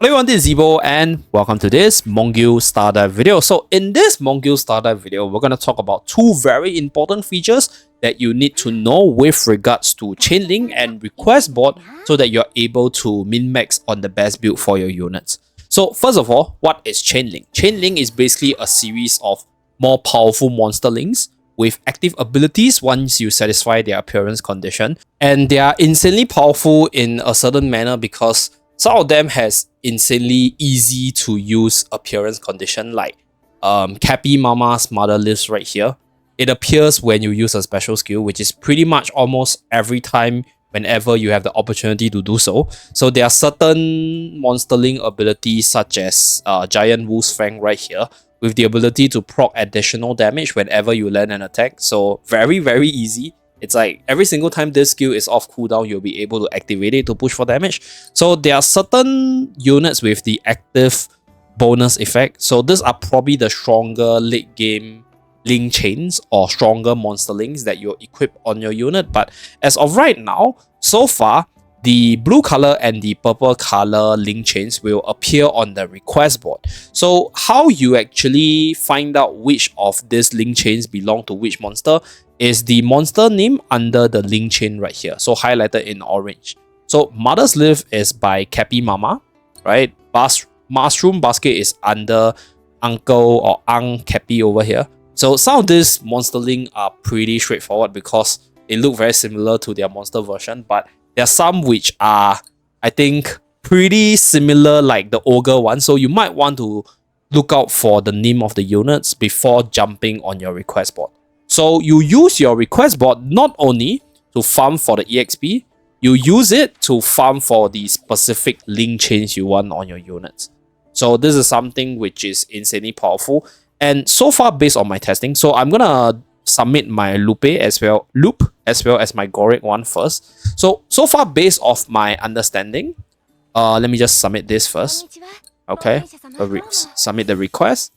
Hello everyone, this is Zeeebo and welcome to this Mongil Stardive video. So in this Mongil Stardive video, we're going to talk about two very important features that you need to know with regards to Chainlink and Request Board so that you're able to min-max on the best build for your units. So first of all, what is Chainlink? Chainlink is basically a series of more powerful monsterlings with active abilities once you satisfy their appearance condition. And they are insanely powerful in a certain manner because some of them has insanely easy to use appearance condition like Cappy Mama's Mother Lives right here. It appears when you use a special skill, which is pretty much almost every time whenever you have the opportunity to do so. So there are certain monsterling abilities such as Giant Wolf's Fang right here with the ability to proc additional damage whenever you land an attack. So very easy. It's like every single time this skill is off cooldown, you'll be able to activate it to push for damage. So there are certain units with the active bonus effect. So these are probably the stronger late game link chains or stronger monsterlings that you'll equip on your unit. But as of right now, so far, the blue color and the purple color link chains will appear on the request board. So how you actually find out which of these link chains belong to which monster is the monster name under the link chain right here. So highlighted in orange. So Mother's Live is by Cappy Mama, right? Mushroom Basket is under Uncle or Ang Cappy over here. So some of these monsterling are pretty straightforward because they look very similar to their monster version, but there are some which are, I think, pretty similar like the ogre one. So you might want to look out for the name of the units before jumping on your request board. So you use your request board not only to farm for the EXP, you use it to farm for the specific link chains you want on your units. So this is something which is insanely powerful. And so far based on my testing, so I'm gonna submit my loop as well as my Goric one first. So far based off my understanding, let me just submit this first. Okay, submit the request.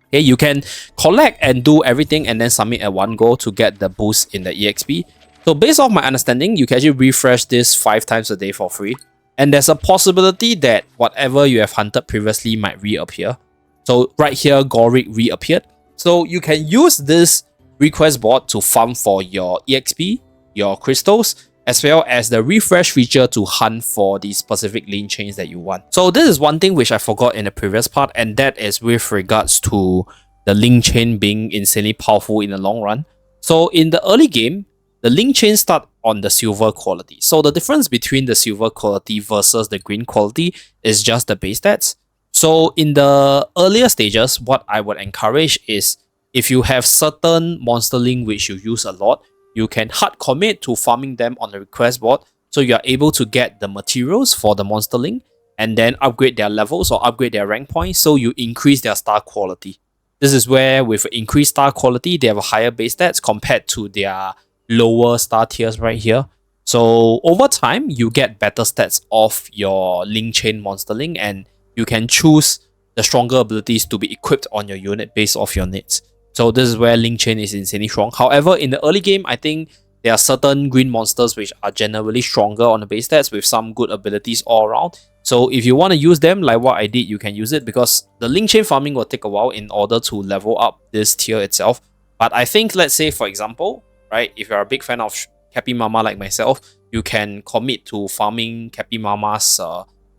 Okay, you can collect and do everything and then submit at one go to get the boost in the EXP. So based off my understanding, you can actually refresh this 5 times a day for free. And there's a possibility that whatever you have hunted previously might reappear. So right here, Goric reappeared. So you can use this request board to farm for your EXP, your crystals, as well as the refresh feature to hunt for the specific lane chains that you want. So this is one thing which I forgot in the previous part, and that is with regards to the link chain being insanely powerful in the long run. So in the early game, the link chains start on the silver quality. So the difference between the silver quality versus the green quality is just the base stats. So in the earlier stages, what I would encourage is if you have certain monsterling which you use a lot, you can hard commit to farming them on the request board so you are able to get the materials for the monsterling and then upgrade their levels or upgrade their rank points so you increase their star quality. This is where with increased star quality, they have a higher base stats compared to their lower star tiers right here. So over time, you get better stats of your link chain monsterling and you can choose the stronger abilities to be equipped on your unit based off your needs. So this is where link chain is insanely strong. However, in the early game, I think there are certain green monsters which are generally stronger on the base stats with some good abilities all around. So if you want to use them like what I did, you can use it because the link chain farming will take a while in order to level up this tier itself. But I think, let's say for example, right, if you're a big fan of Cappy Mama like myself, you can commit to farming Cappy Mama's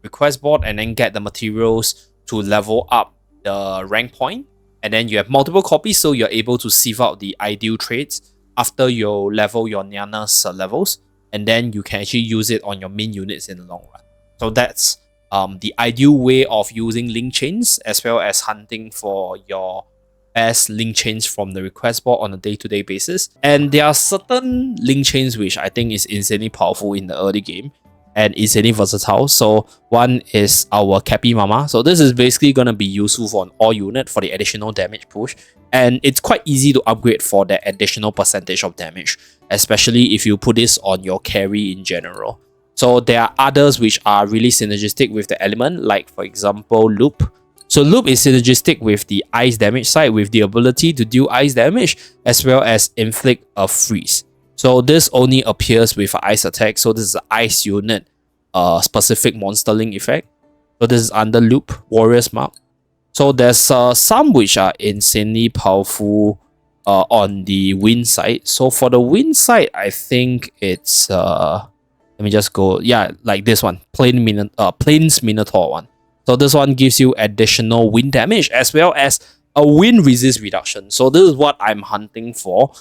request board and then get the materials to level up the rank point. And then you have multiple copies, so you're able to sieve out the ideal traits after you level your Nyana's levels. And then you can actually use it on your main units in the long run. So that's the ideal way of using link chains as well as hunting for your best link chains from the request board on a day-to-day basis. And there are certain link chains which I think is insanely powerful in the early game and insanely versatile. So one is our Cappy Mama. So this is basically going to be useful for an all unit for the additional damage push. And it's quite easy to upgrade for the additional percentage of damage, especially if you put this on your carry in general. So there are others which are really synergistic with the element, like for example, Loop. So Loop is synergistic with the ice damage side with the ability to deal ice damage as well as inflict a freeze. So this only appears with an ice attack. So this is an ice unit specific monsterling effect. So this is under loop, warrior's mark. So there's some which are insanely powerful on the wind side. So for the wind side, I think it's let me just go, yeah, like this one, Plains Minotaur one. So this one gives you additional wind damage as well as a wind resist reduction. So this is what I'm hunting for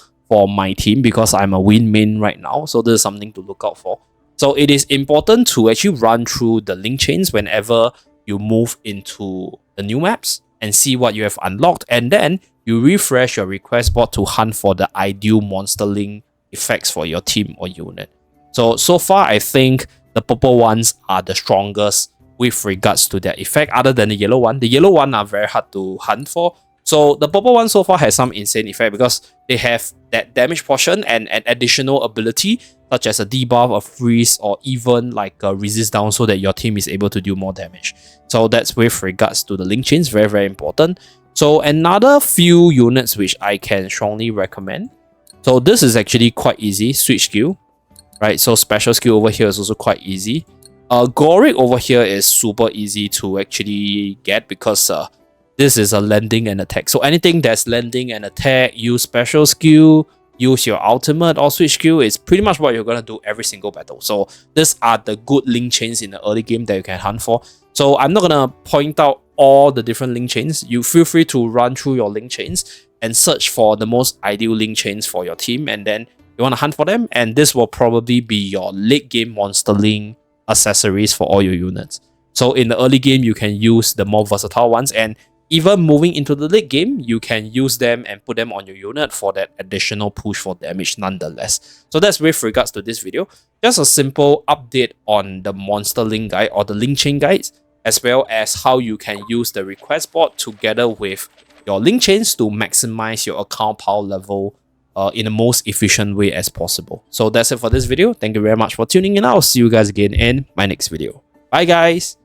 my team because I'm a wind main right now. So this is something to look out for. So it is important to actually run through the link chains whenever you move into the new maps and see what you have unlocked, and then you refresh your request board to hunt for the ideal monsterling effects for your team or unit. So far, I think the purple ones are the strongest with regards to their effect, other than the yellow one. The yellow one are very hard to hunt for. So the purple one so far has some insane effect because they have that damage portion and an additional ability such as a debuff, a freeze, or even like a resist down so that your team is able to do more damage. So that's with regards to the link chains, very, very important. So another few units which I can strongly recommend. So this is actually quite easy, switch skill, right? So special skill over here is also quite easy. Goric over here is super easy to actually get because this is a landing and attack. So anything that's landing and attack, use special skill, use your ultimate or switch skill is pretty much what you're going to do every single battle. So these are the good link chains in the early game that you can hunt for. So I'm not going to point out all the different link chains. You feel free to run through your link chains and search for the most ideal link chains for your team, and then you want to hunt for them, and this will probably be your late game monsterling accessories for all your units. So in the early game, you can use the more versatile ones, and even moving into the late game, you can use them and put them on your unit for that additional push for damage nonetheless. So that's with regards to this video. Just a simple update on the monsterling guide or the link chain guides, as well as how you can use the request board together with your link chains to maximize your account power level in the most efficient way as possible. So that's it for this video. Thank you very much for tuning in. I'll see you guys again in my next video. Bye guys!